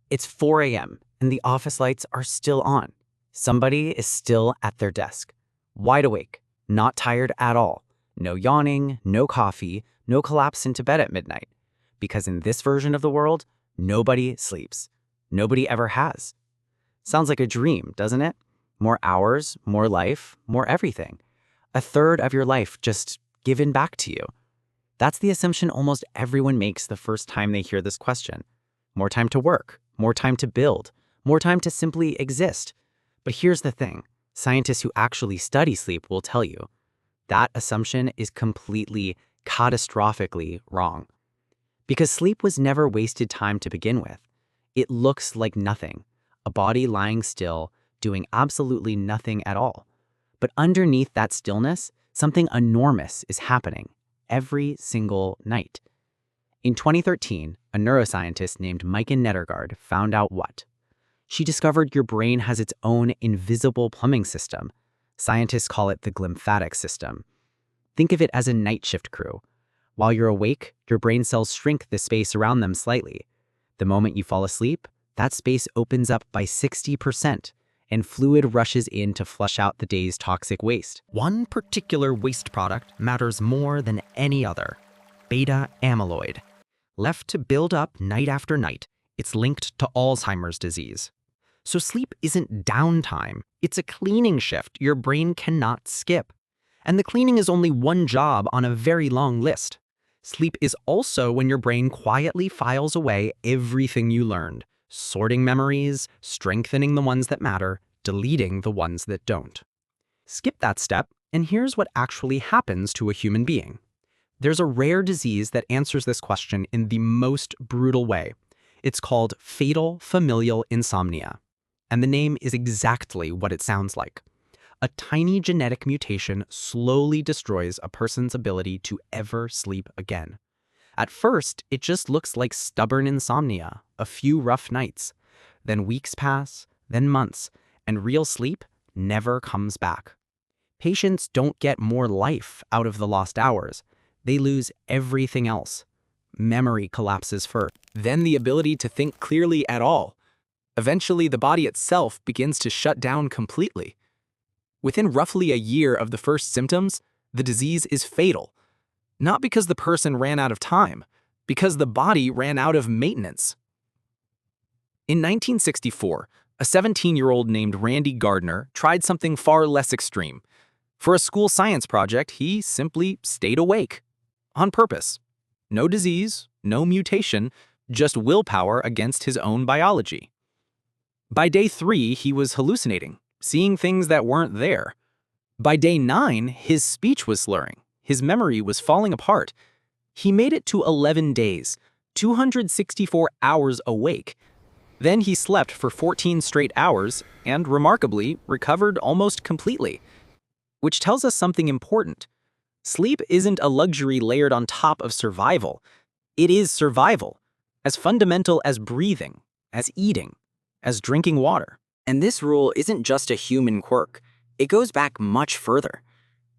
It's 4 a.m. and the office lights are still on. Somebody is still at their desk, wide awake, not tired at all. No yawning, no coffee, no collapse into bed at midnight. Because in this version of the world, nobody sleeps. Nobody ever has. Sounds like a dream, doesn't it? More hours, more life, more everything. A third of your life just given back to you. That's the assumption almost everyone makes the first time they hear this question. More time to work, more time to build, more time to simply exist. But here's the thing. Scientists who actually study sleep will tell you that assumption is completely, catastrophically wrong. Because sleep was never wasted time to begin with. It looks like nothing, a body lying still, doing absolutely nothing at all. But underneath that stillness, something enormous is happening every single night. In 2013, a neuroscientist named Maiken Nedergaard found out what? She discovered your brain has its own invisible plumbing system. Scientists call it the glymphatic system. Think of it as a night shift crew. While you're awake, your brain cells shrink the space around them slightly. The moment you fall asleep, that space opens up by 60%, and fluid rushes in to flush out the day's toxic waste. One particular waste product matters more than any other: beta amyloid. Left to build up night after night, it's linked to Alzheimer's disease. So sleep isn't downtime, it's a cleaning shift your brain cannot skip. And the cleaning is only one job on a very long list. Sleep is also when your brain quietly files away everything you learned, sorting memories, strengthening the ones that matter, deleting the ones that don't. Skip that step, and here's what actually happens to a human being. There's a rare disease that answers this question in the most brutal way. It's called Fatal Familial Insomnia. And the name is exactly what it sounds like. A tiny genetic mutation slowly destroys a person's ability to ever sleep again. At first, it just looks like stubborn insomnia, a few rough nights. Then weeks pass, then months, and real sleep never comes back. Patients don't get more life out of the lost hours. They lose everything else. Memory collapses first, then the ability to think clearly at all. Eventually, the body itself begins to shut down completely. Within roughly a year of the first symptoms, the disease is fatal. Not because the person ran out of time, because the body ran out of maintenance. In 1964, a 17-year-old named Randy Gardner tried something far less extreme. For a school science project, he simply stayed awake. On purpose. No disease, no mutation, just willpower against his own biology. By day 3, he was hallucinating, seeing things that weren't there. By day 9, his speech was slurring. His memory was falling apart. He made it to 11 days, 264 hours awake. Then he slept for 14 straight hours and, remarkably, recovered almost completely. Which tells us something important. Sleep isn't a luxury layered on top of survival. It is survival, as fundamental as breathing, as eating, as drinking water. And this rule isn't just a human quirk. It goes back much further.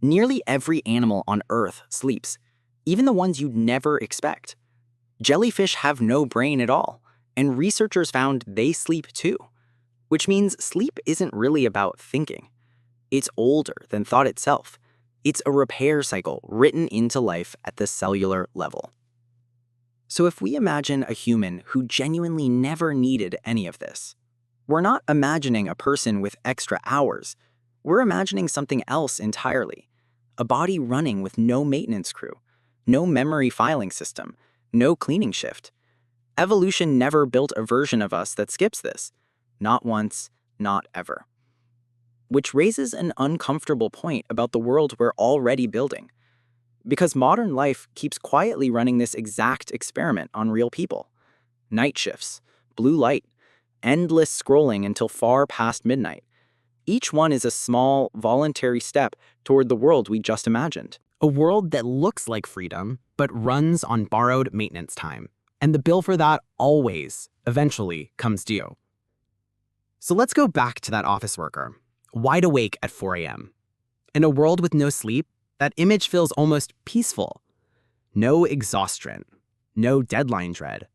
Nearly every animal on Earth sleeps, even the ones you'd never expect. Jellyfish have no brain at all, and researchers found they sleep too. Which means sleep isn't really about thinking. It's older than thought itself. It's a repair cycle written into life at the cellular level. So if we imagine a human who genuinely never needed any of this, we're not imagining a person with extra hours. We're imagining something else entirely. A body running with no maintenance crew, no memory filing system, no cleaning shift. Evolution never built a version of us that skips this. Not once, not ever. Which raises an uncomfortable point about the world we're already building. Because modern life keeps quietly running this exact experiment on real people. Night shifts, blue light, endless scrolling until far past midnight. Each one is a small, voluntary step toward the world we just imagined. A world that looks like freedom, but runs on borrowed maintenance time. And the bill for that always, eventually, comes due. So let's go back to that office worker, wide awake at 4 a.m. In a world with no sleep, that image feels almost peaceful. No exhaustion, no deadline dread,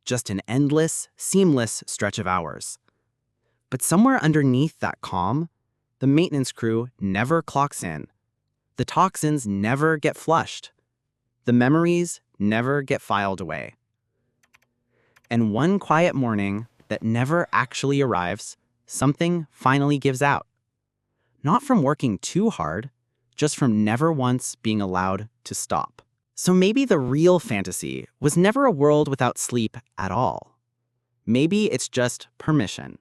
just an endless, seamless stretch of hours. But somewhere underneath that calm, the maintenance crew never clocks in. The toxins never get flushed. The memories never get filed away. And one quiet morning that never actually arrives, something finally gives out. Not from working too hard, just from never once being allowed to stop. So maybe the real fantasy was never a world without sleep at all. Maybe it's just permission.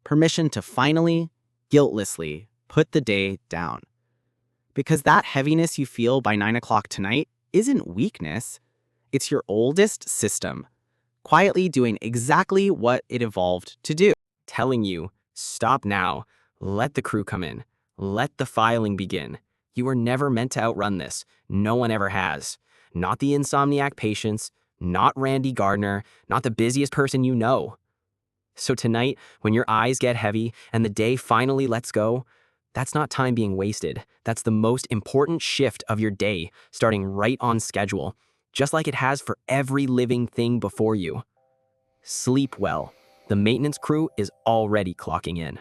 Permission to finally, guiltlessly, put the day down. Because that heaviness you feel by 9 o'clock tonight isn't weakness. It's your oldest system, quietly doing exactly what it evolved to do. Telling you, stop now, let the crew come in, let the filing begin. You were never meant to outrun this. No one ever has. Not the insomniac patients, not Randy Gardner, not the busiest person you know. So tonight, when your eyes get heavy and the day finally lets go, that's not time being wasted. That's the most important shift of your day, starting right on schedule, just like it has for every living thing before you. Sleep well. The maintenance crew is already clocking in.